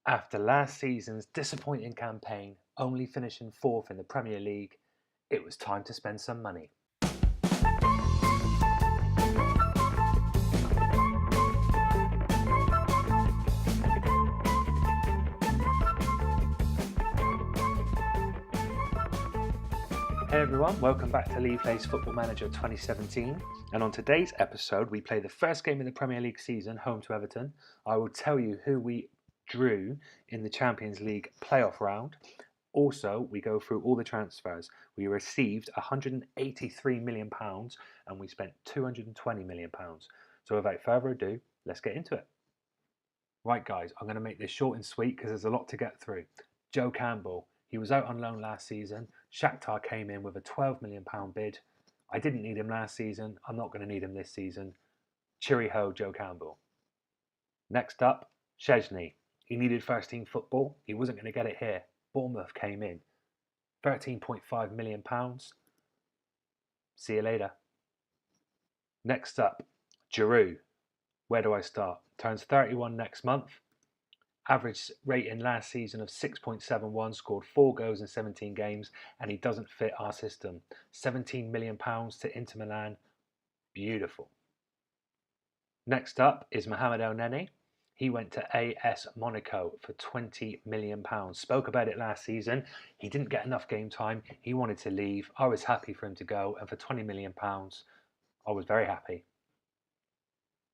After last season's disappointing campaign, only finishing fourth in the Premier League, it was time to spend some money. Hey everyone, welcome back to Lee Plays Football Manager 2017, and on today's episode we play the first game of the Premier League season, home to Everton. I will tell you who we drew in the Champions League playoff round. Also, we go through all the transfers. We received £183 million and we spent £220 million. So without further ado, let's get into it. Right guys, I'm going to make this short and sweet because there's a lot to get through. Joe Campbell, he was out on loan last season. Shakhtar came in with a £12 million bid. I didn't need him last season. I'm not going to need him this season. Cheery ho, Joe Campbell. Next up, Szczesny. He needed first team football. He wasn't going to get it here. Bournemouth came in. £13.5 million. See you later. Next up, Giroud. Where do I start? Turns 31 next month. Average rating last season of 6.71, scored 4 goals in 17 games, and he doesn't fit our system. £17 million to Inter Milan. Beautiful. Next up is Mohamed Elneny. He went to AS Monaco for £20 million. Spoke about it last season. He didn't get enough game time. He wanted to leave. I was happy for him to go, and for £20 million, I was very happy.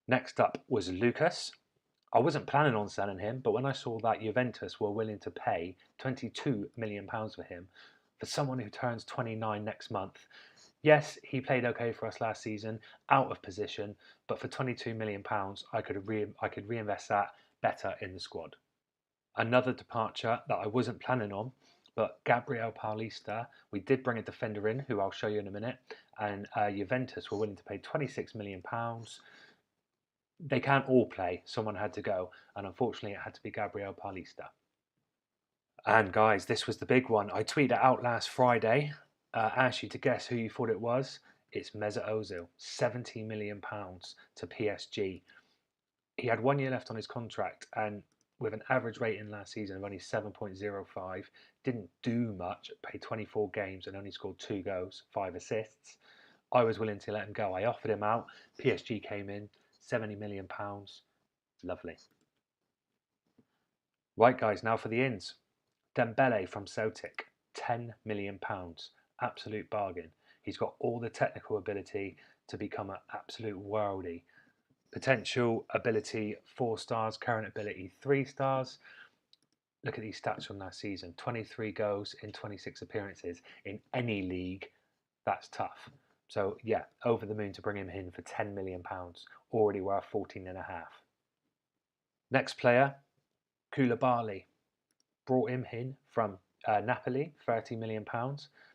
Next up was Lucas. I wasn't planning on selling him, but when I saw that Juventus were willing to pay £22 million for him, for someone who turns 29 next month, yes, he played okay for us last season, out of position, but for £22 million, I could reinvest that better in the squad. Another departure that I wasn't planning on, but Gabriel Paulista, we did bring a defender in, who I'll show you in a minute, and Juventus were willing to pay £26 million. They can't all play, someone had to go, and unfortunately it had to be Gabriel Paulista. And guys, this was the big one. I tweeted it out last Friday, asked you to guess who you thought it was. It's Mesut Ozil, £70 million to PSG. He had 1 year left on his contract, and with an average rating last season of only 7.05, didn't do much, played 24 games and only scored 2 goals, 5 assists. I was willing to let him go. I offered him out. PSG came in, £70 million. Lovely. Right guys, now for the ins. Dembele from Celtic, £10 million. Absolute bargain. He's got all the technical ability to become an absolute worldie. Potential ability 4 stars, current ability 3 stars. Look at these stats from last season. 23 goals in 26 appearances. In any league, that's tough. So yeah, over the moon to bring him in for £10 million. Already worth 14.5. Next player, Koulibaly. Brought him in from Napoli, £30 million.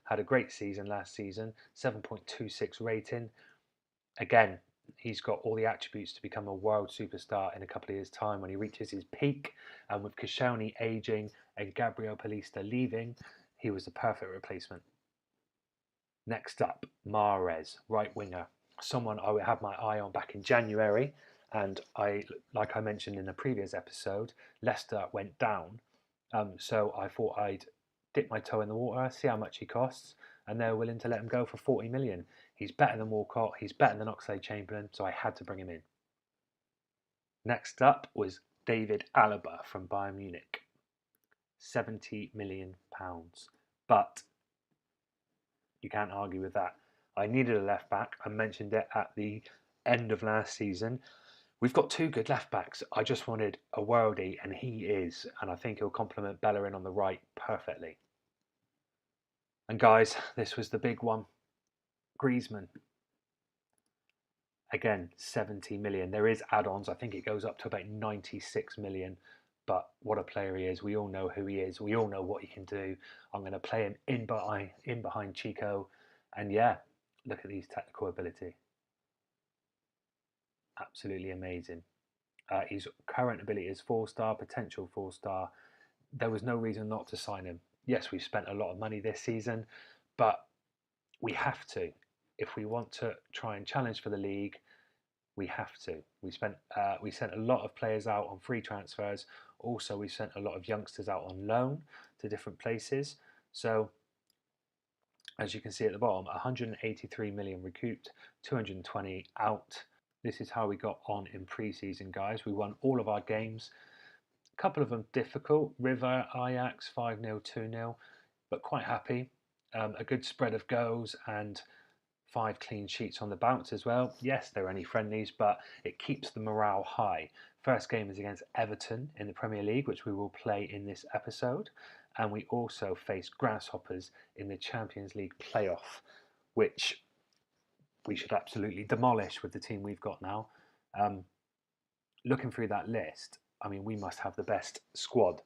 Had a great season last season, 7.26 rating. Again, he's got all the attributes to become a world superstar in a couple of years' time when he reaches his peak. And with Koscielny aging and Gabriel Paulista leaving, he was the perfect replacement. Next up, Mahrez, right winger. Someone I had my eye on back in January, and like I mentioned in a previous episode, Leicester went down. So I thought I'd dip my toe in the water, see how much he costs, and they're willing to let him go for 40 million. He's better than Walcott, he's better than Oxlade-Chamberlain, so I had to bring him in. Next up was David Alaba from Bayern Munich, £70 million. But you can't argue with that. I needed a left back. I mentioned it at the end of last season. We've got 2 good left backs. I just wanted a worldie, and he is, and I think he'll complement Bellerin on the right perfectly. And guys, this was the big one. Griezmann. Again, 70 million. There is add-ons. I think it goes up to about 96 million. But what a player he is. We all know who he is. We all know what he can do. I'm going to play him in behind Chico. And yeah, look at these technical ability. Absolutely amazing. His current ability is 4-star, potential 4-star. There was no reason not to sign him. Yes, we've spent a lot of money this season, but we have to. If we want to try and challenge for the league, we have to. We sent a lot of players out on free transfers, Also, we've sent a lot of youngsters out on loan to different places. So, as you can see at the bottom, 183 million recouped, 220 out. This is how we got on in pre-season, guys. We won all of our games. A couple of them difficult. River, Ajax, 5-0, 2-0, but quite happy. A good spread of goals and 5 clean sheets on the bounce as well. Yes, they're only friendlies, but it keeps the morale high. First game is against Everton in the Premier League, which we will play in this episode. And we also face Grasshoppers in the Champions League playoff, which we should absolutely demolish with the team we've got now. Looking through that list, I mean, we must have the best squad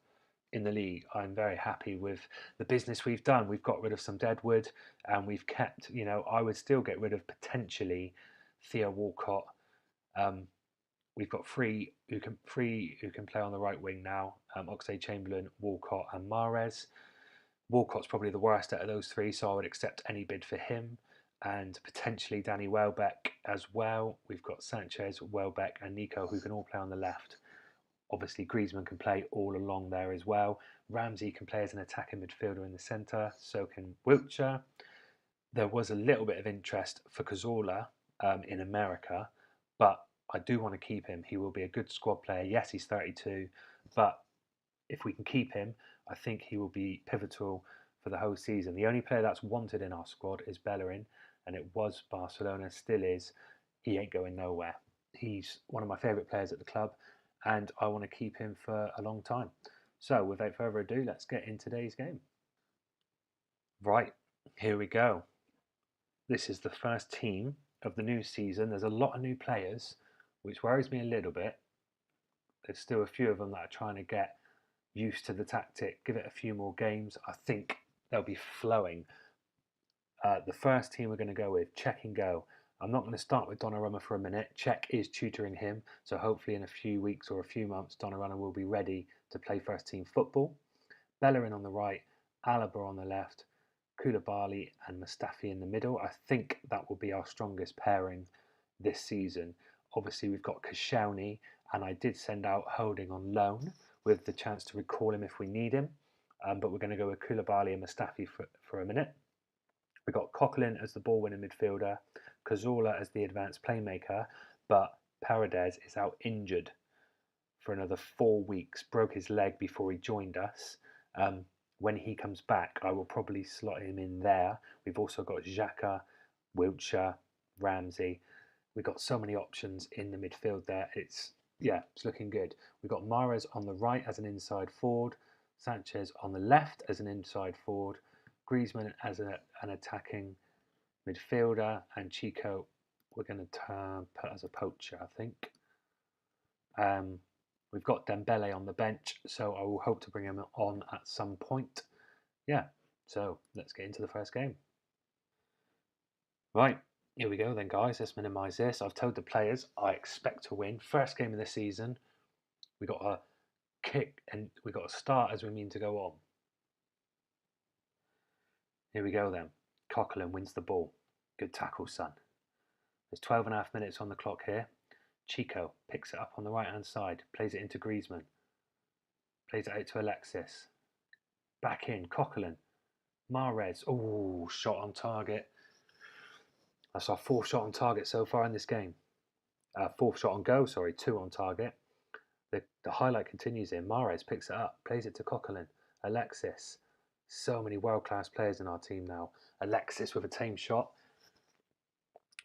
in the league. I'm very happy with the business we've done. We've got rid of some deadwood, and we've kept, I would still get rid of potentially Theo Walcott. We've got three who can play on the right wing now. Oxlade-Chamberlain, Walcott, and Mahrez. Walcott's probably the worst out of those three, so I would accept any bid for him, and potentially Danny Welbeck as well. We've got Sanchez, Welbeck, and Nico who can all play on the left. Obviously, Griezmann can play all along there as well. Ramsey can play as an attacking midfielder in the centre, so can Wiltshire. There was a little bit of interest for Cazorla in America, but I do want to keep him. He will be a good squad player. Yes, he's 32, but if we can keep him, I think he will be pivotal for the whole season. The only player that's wanted in our squad is Bellerin, and it was Barcelona, still is. He ain't going nowhere. He's one of my favourite players at the club, and I want to keep him for a long time. So, without further ado, let's get in today's game. Right, here we go. This is the first team of the new season. There's a lot of new players, which worries me a little bit. There's still a few of them that are trying to get used to the tactic, give it a few more games. I think they'll be flowing. The first team we're going to go with, Cech and Go. I'm not going to start with Donnarumma for a minute. Cech is tutoring him, so hopefully in a few weeks or a few months, Donnarumma will be ready to play first team football. Bellerin on the right, Alaba on the left, Koulibaly and Mustafi in the middle. I think that will be our strongest pairing this season. Obviously, we've got Koscielny, and I did send out Holding on loan with the chance to recall him if we need him. But we're going to go with Koulibaly and Mustafi for a minute. We've got Coquelin as the ball-winning midfielder, Cazorla as the advanced playmaker, but Paredes is out injured for another 4 weeks, broke his leg before he joined us. When he comes back, I will probably slot him in there. We've also got Xhaka, Wiltshire, Ramsey. We've got so many options in the midfield there. It's looking good. We've got Mahrez on the right as an inside forward, Sanchez on the left as an inside forward, Griezmann as an attacking midfielder, and Chico we're going to put as a poacher, I think. We've got Dembele on the bench, so I will hope to bring him on at some point. Yeah, so let's get into the first game. Right, here we go then, guys. Let's minimise this. I've told the players I expect to win. First game of the season. We got a kick and we got to start as we mean to go on. Here we go then. Coquelin wins the ball. Good tackle, son. There's 12.5 minutes on the clock here. Chico picks it up on the right-hand side, plays it into Griezmann. Plays it out to Alexis. Back in, Coquelin. Mahrez. Oh, shot on target. That's our 4th shot on target so far in this game. 4th shot on goal, sorry, 2 on target. The highlight continues in. Mahrez picks it up, plays it to Coquelin. Alexis. So many world-class players in our team now. Alexis with a tame shot.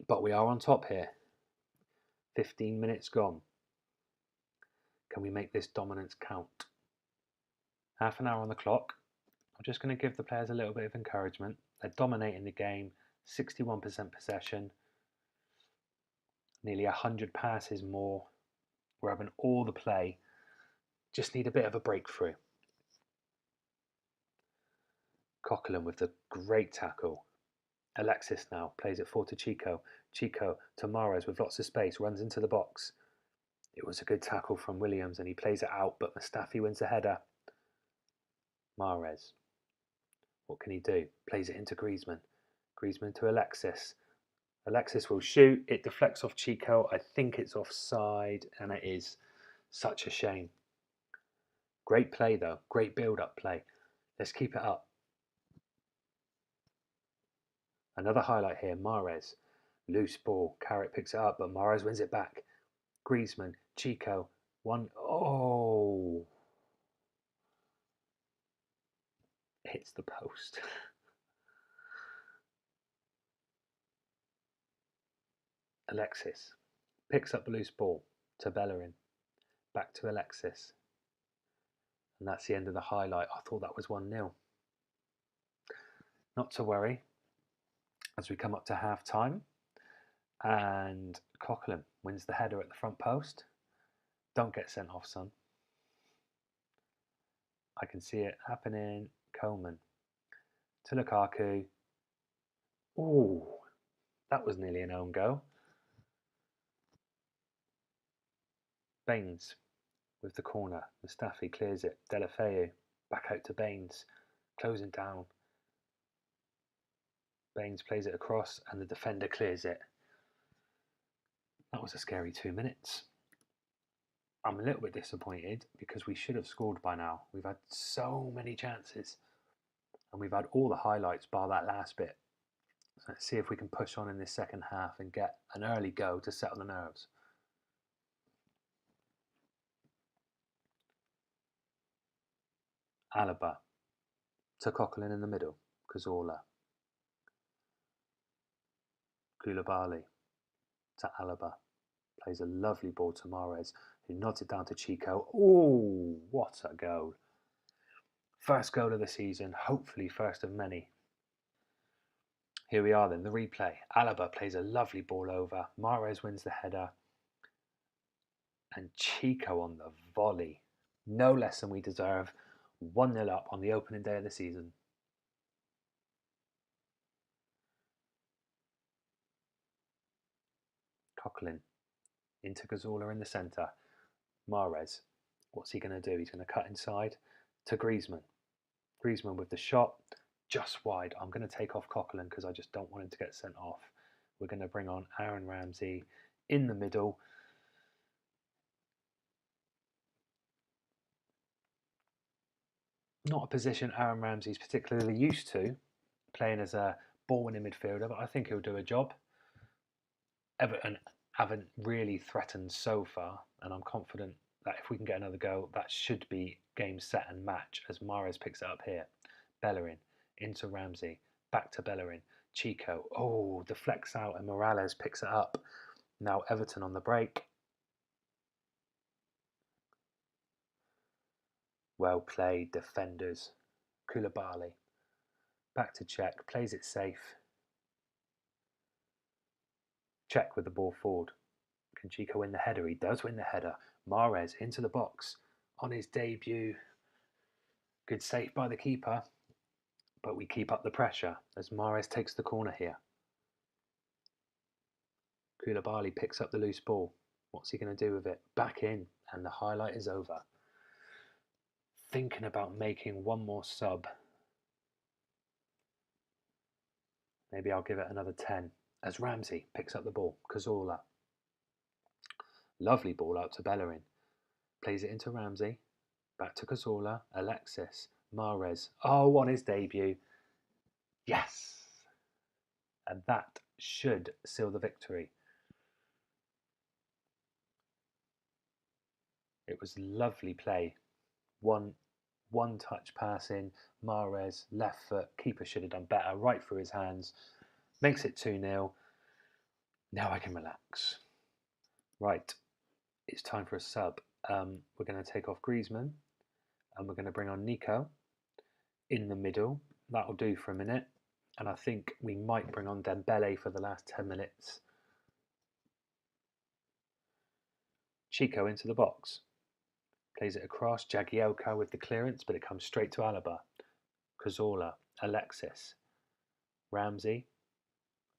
But we are on top here. 15 minutes gone. Can we make this dominance count? Half an hour on the clock. I'm just going to give the players a little bit of encouragement. They're dominating the game. 61% possession. Nearly 100 passes more. We're having all the play. Just need a bit of a breakthrough. Coquelin with the great tackle. Alexis now plays it forward to Chico. Chico to Mahrez with lots of space, runs into the box. It was a good tackle from Williams and he plays it out, but Mustafi wins the header. Mahrez. What can he do? Plays it into Griezmann. Griezmann to Alexis. Alexis will shoot. It deflects off Chico. I think it's offside, and it is. Such a shame. Great play though, great build-up play. Let's keep it up. Another highlight here, Mahrez. Loose ball, Carrick picks it up, but Mahrez wins it back. Griezmann, Chico, oh! Hits the post. Alexis picks up the loose ball to Bellerin. Back to Alexis. And that's the end of the highlight. I thought that was 1-0. Not to worry as we come up to half time. And Coquelin wins the header at the front post. Don't get sent off, son. I can see it happening. Coleman to Lukaku. Ooh, that was nearly an own goal. Baines with the corner. Mustafi clears it. Deulofeu back out to Baines. Closing down. Baines plays it across and the defender clears it. That was a scary 2 minutes. I'm a little bit disappointed because we should have scored by now. We've had so many chances and we've had all the highlights bar that last bit. So let's see if we can push on in this second half and get an early go to settle the nerves. Alaba to Coquelin in the middle. Cazorla. Koulibaly to Alaba. Plays a lovely ball to Mahrez, who nods it down to Chico. Oh, what a goal. First goal of the season, hopefully first of many. Here we are then, the replay. Alaba plays a lovely ball over. Mahrez wins the header. And Chico on the volley. No less than we deserve. 1-0 up on the opening day of the season. Coquelin into Cazorla in the centre. Mahrez, what's he going to do? He's going to cut inside to Griezmann. Griezmann with the shot, just wide. I'm going to take off Coquelin because I just don't want him to get sent off. We're going to bring on Aaron Ramsey in the middle. Not a position Aaron Ramsey's particularly used to, playing as a ball-winning midfielder, but I think he'll do a job. Everton haven't really threatened so far, and I'm confident that if we can get another goal, that should be game, set and match as Mahrez picks it up here. Bellerin into Ramsey, back to Bellerin. Chico, oh, deflects out and Morales picks it up. Now Everton on the break. Well played, defenders. Koulibaly, back to Cech, plays it safe. Cech with the ball forward. Can Chico win the header? He does win the header. Mahrez into the box on his debut. Good save by the keeper, but we keep up the pressure as Mahrez takes the corner here. Koulibaly picks up the loose ball. What's he going to do with it? Back in, and the highlight is over. Thinking about making one more sub. Maybe I'll give it another 10 as Ramsey picks up the ball. Cazorla. Lovely ball out to Bellerin. Plays it into Ramsey. Back to Cazorla. Alexis. Mahrez. Oh, on his debut. Yes! And that should seal the victory. It was lovely play. One touch passing. Mahrez, left foot. Keeper should have done better. Right through his hands. Makes it 2-0. Now I can relax. Right. It's time for a sub. We're going to take off Griezmann. And we're going to bring on Nico in the middle. That'll do for a minute. And I think we might bring on Dembele for the last 10 minutes. Chico into the box. Plays it across. Jagielka with the clearance, but it comes straight to Alaba. Cazorla. Alexis. Ramsey.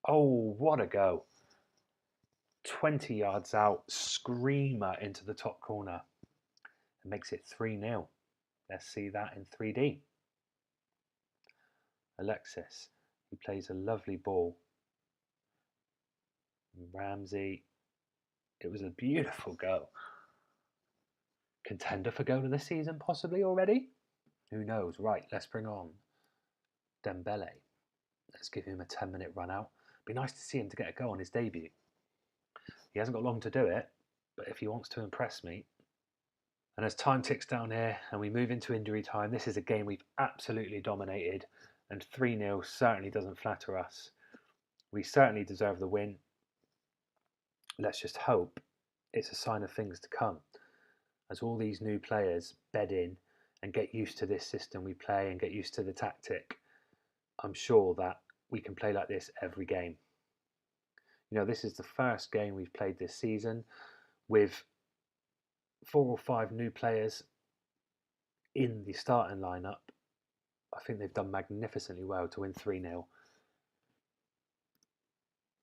Oh, what a go. 20 yards out. Screamer into the top corner. It makes it 3-0. Let's see that in 3D. Alexis, he plays a lovely ball. Ramsey, it was a beautiful goal. contender for goal of the season possibly already. Who knows? Right, let's bring on Dembele. Let's give him a 10-minute run out. Be nice to see him to get a goal on his debut. He hasn't got long to do it, but if he wants to impress me. And as time ticks down here and we move into injury time, this is a game we've absolutely dominated, and 3-0 certainly doesn't flatter us. We certainly deserve the win. Let's just hope it's a sign of things to come, as all these new players bed in and get used to this system we play and get used to the tactic. I'm sure that we can play like this every game. You know, this is the first game we've played this season with 4 or 5 new players in the starting lineup. I think they've done magnificently well to win 3-0.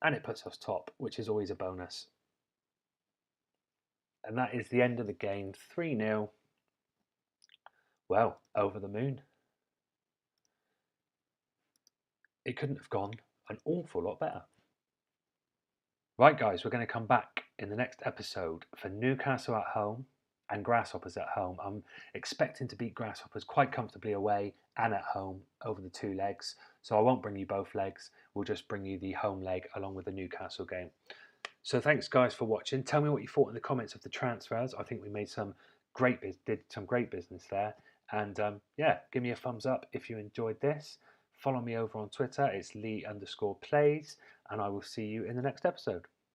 And it puts us top, which is always a bonus. And that is the end of the game, 3-0. Well, over the moon. It couldn't have gone an awful lot better. Right, guys, we're going to come back in the next episode for Newcastle at home and Grasshoppers at home. I'm expecting to beat Grasshoppers quite comfortably away and at home over the 2 legs. So I won't bring you both legs. We'll just bring you the home leg along with the Newcastle game. So thanks, guys, for watching. Tell me what you thought in the comments of the transfers. I think we made did some great business there. And yeah, give me a thumbs up if you enjoyed this. Follow me over on Twitter. It's Lee_plays. And I will see you in the next episode.